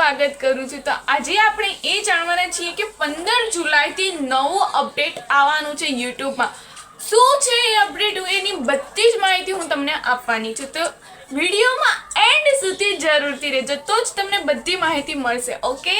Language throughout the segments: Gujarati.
સ્વાગત કરું છું। તો આજે આપણે એ જાણવાના છીએ કે 15 જુલાઈથી નવો અપડેટ આવવાનું છે યુટ્યુબમાં। શું છે એ અપડેટ એની બધી જ માહિતી હું તમને આપવાની છું। તો વિડીયોમાં એન્ડ સુધી જરૂરથી રહેજો તો જ તમને બધી માહિતી મળશે। ઓકે,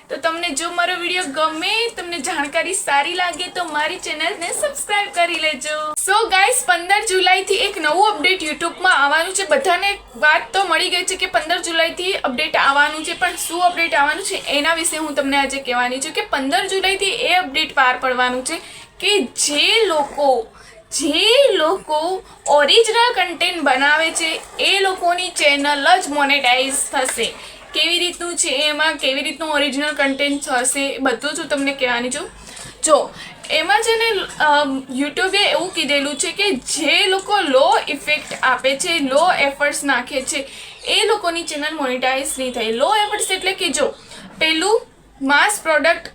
તો તમને જો મારો વિડીયો ગમે, તમને જાણકારી સારી લાગે તો મારી ચેનલને સબસ્ક્રાઇબ કરી લેજો। સો ગાઈસ, 15 જુલાઈથી એક નવું અપડેટ યુટ્યુબમાં આવવાનું છે। બધાને વાત તો મળી ગઈ છે કે 15 જુલાઈથી અપડેટ આવવાનું છે, પણ શું અપડેટ આવવાનું છે એના વિશે હું તમને આજે કહેવાની છું કે 15 જુલાઈથી એ અપડેટ પાર પડવાનું છે કે જે લોકો ઓરિજિનલ કન્ટેન્ટ બનાવે છે એ લોકોની ચેનલ જ મોનેટાઇઝ થશે। કેવી રીતનું છે એમાં, કેવી રીતનું ઓરિજિનલ કન્ટેન્ટ થશે બધું જ તમને કહેવાની છું। જો એમાં છે ને યુટ્યુબે એવું કીધેલું છે કે જે લોકો લો ઇફેક્ટ આપે છે, લો એફર્ટ્સ નાખે છે એ લોકોની ચેનલ મોનેટાઇઝ નહીં થાય। લો એફર્ટ્સ એટલે કે જો પહેલું માસ પ્રોડક્ટ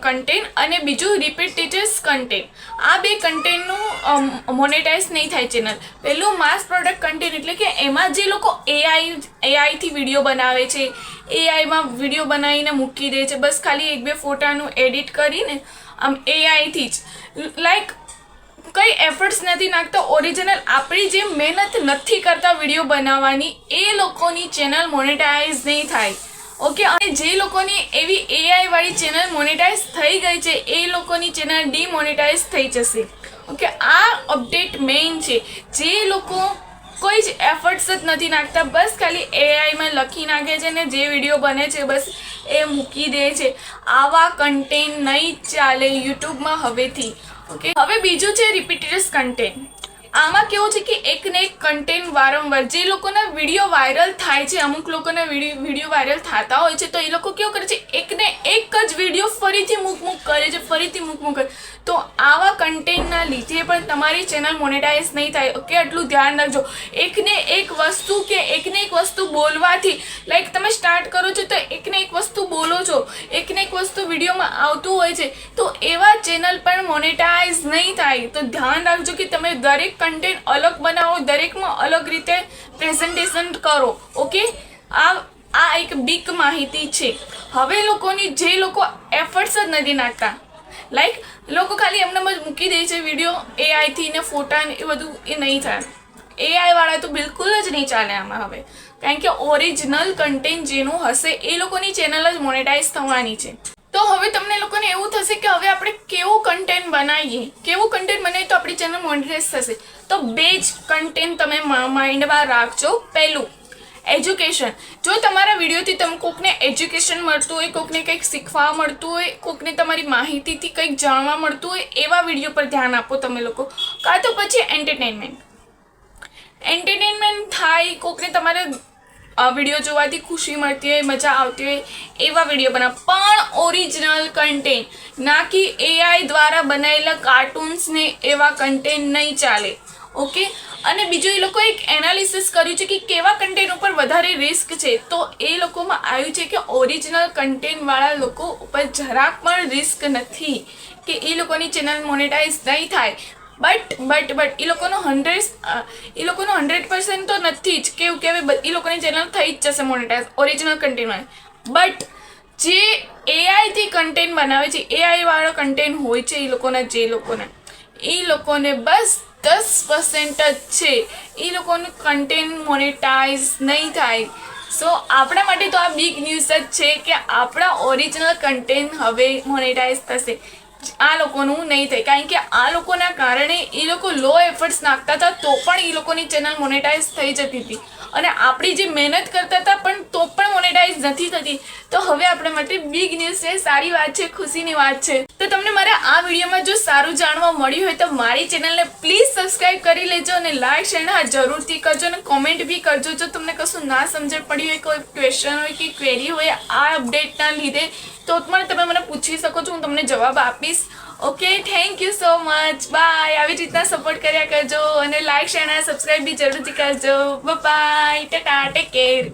કન્ટેન્ટ અને બીજું રિપીટેટિવ કન્ટેન્ટ, આ બે કન્ટેન્ટનું મોનેટાઇઝ નહીં થાય ચેનલ। પહેલું માસ પ્રોડક્ટ કન્ટેન્ટ એટલે કે એમાં જે લોકો એઆઈથી વિડીયો બનાવે છે, એઆઈમાં વિડીયો બનાવીને મૂકી દે છે, બસ ખાલી એક બે ફોટાનું એડિટ કરીને આમ એઆઈથી જ, લાઈક કંઈ એફર્ટ્સ નથી નાખતા, ઓરિજિનલ આપણી જે મહેનત નથી કરતા વિડીયો બનાવવાની, એ લોકોની ચેનલ મોનેટાઇઝ નહીં થાય। ઓકે, અને જે લોકોની એવી એઆઈ વાળી ચેનલ મોનેટાઇઝ થઈ ગઈ છે એ લોકોની ચેનલ ડીમોનેટાઇઝ થઈ જશે। ઓકે, આ અપડેટ મેઇન છે। જે લોકો કોઈ જ એફર્ટ્સ જ નથી નાખતા, બસ ખાલી એઆઈમાં લખી નાખે છે ને જે વિડીયો બને છે બસ એ મૂકી દે છે, આવા કન્ટેન્ટ નહીં ચાલે યુટ્યુબમાં હવેથી। ઓકે, હવે બીજું છે રિપીટેડ કન્ટેન્ટ। આમાં કેવું છે કે એક ને એક કન્ટેન્ટ વારંવાર, જે લોકોના વિડીયો વાયરલ થાય છે, અમુક લોકોના વિડીયો વાયરલ થતા હોય છે, તો એ લોકો કેવું કરે છે, એકને એક જ વિડીયો ફરીથી મૂક કરે છે, ફરીથી મૂક કરે। તો આવા કન્ટેન્ટના લીધે પણ તમારી ચેનલ મોનેટાઇઝ નહીં થાય। ઓકે, આટલું ધ્યાન રાખજો। એકને એક વસ્તુ બોલવાથી, લાઈક તમે સ્ટાર્ટ કરો છો તો એકને એક વસ્તુ બોલો છો, એકને એક વસ્તુ વિડીયોમાં આવતું હોય છે, તો એવા ચેનલ પણ મોનેટાઇઝ નહીં થાય। તો ધ્યાન રાખજો કે તમે દરેક કન્ટેન્ટ અલગ બનાવો, દરેકમાં અલગ રીતે પ્રેઝન્ટેશન કરો। ઓકે, આ એક બિગ માહિતી છે। હવે જે લોકો એફર્ટ્સ જ નથી નાખતા, લાઈક લોકો ખાલી એમને જ મૂકી દે છે વિડીયો એઆઈથી ને ફોટા ને એ બધું, એ નહીં થાય। એઆઈ વાળા તો બિલકુલ જ નહીં ચાલે આમાં હવે, કારણ કે ઓરિજિનલ કન્ટેન્ટ જેનું હશે એ લોકોની ચેનલ જ મોનેટાઇઝ થવાની છે। તો હવે તમને લોકોને એવું થશે કે હવે આપણે કેવું કન્ટેન્ટ બનાવીએ તો આપણી ચેનલ મોનેટાઇઝ થશે। તો બે જ કન્ટેન્ટ તમે માઇન્ડમાં રાખજો। પહેલું એજ્યુકેશન, જો તમારા વિડીયોથી તમે કોકને એજ્યુકેશન મળતું હોય, કોકને કંઈક શીખવા મળતું હોય, કોકને તમારી માહિતીથી કંઈક જાણવા મળતું હોય, એવા વિડીયો પર ધ્યાન આપો તમે લોકો। કાં તો પછી એન્ટરટેનમેન્ટ થાય, કોકને તમારે વિડીયો જોવાથી ખુશી મળતી હોય, મજા આવતી હોય એવા વિડીયો બનાવો, પણ ઓરિજિનલ કન્ટેન્ટ, ના કે એઆઈ દ્વારા બનાવેલા કાર્ટૂન્સ ને એવા કન્ટેન્ટ નહીં ચાલે। ઓકે, અને બીજું એ લોકો એક એનાલિસિસ કર્યું છે કે કેવા કન્ટેન્ટ ઉપર વધારે રિસ્ક છે, તો એ લોકોમાં આવ્યું છે કે ઓરિજિનલ કન્ટેન્ટવાળા લોકો ઉપર જરાક પણ રિસ્ક નથી કે એ લોકોની ચેનલ મોનેટાઇઝ નહીં થાય। બટ એ લોકોનો 100% તો નથી જ કેવું કે હવે એ લોકોની ચેનલ થઈ જ જશે મોનેટાઇઝ ઓરિજિનલ કન્ટેન્ટમાં। બટ જે એઆઈથી કન્ટેન્ટ બનાવે છે, એઆઈ વાળો કન્ટેન્ટ હોય છે, એ લોકોને બસ 10% જ છે, એ લોકોનું કન્ટેન્ટ મોનેટાઇઝ નહીં થાય। સો આપણા માટે તો આ બિગ ન્યૂઝ જ છે કે આપણા ઓરિજિનલ કન્ટેન્ટ હવે મોનેટાઇઝ થશે, આ લોકોનું નહીં થાય। કારણ કે આ લોકોના કારણે એ લોકો લો એફર્ટ્સ નાખતા હતા તો પણ એ લોકોની ચેનલ મોનેટાઇઝ થઈ જતી હતી, અને આપણી જે મહેનત કરતા હતા પણ તો પણ મોનેટાઇઝ નથી થતી। તો હવે આપણા માટે બિગ ન્યૂઝ છે, સારી વાત છે, ખુશીની વાત છે। તો તમને મારા આ વિડીયોમાં જો સારું જાણવા મળ્યું હોય તો મારી ચેનલને પ્લીઝ સબસ્ક્રાઇબ કરી લેજો અને લાઈક શેર જરૂરથી કરજો અને કોમેન્ટ બી કરજો। જો તમને કશું ના સમજણ પડી હોય, કોઈ ક્વેશ્ચન હોય કે ક્વેરી હોય આ અપડેટના લીધે, તો પણ તમે મને પૂછી શકો છો, હું તમને જવાબ આપીશ। Okay, thank you so much, bye. આવી રીતના સપોર્ટ કર્યા કરજો અને લાઈક શેર અને સબસ્ક્રાઇબ બી જરૂરથી કરજો। Bye, tata, take care.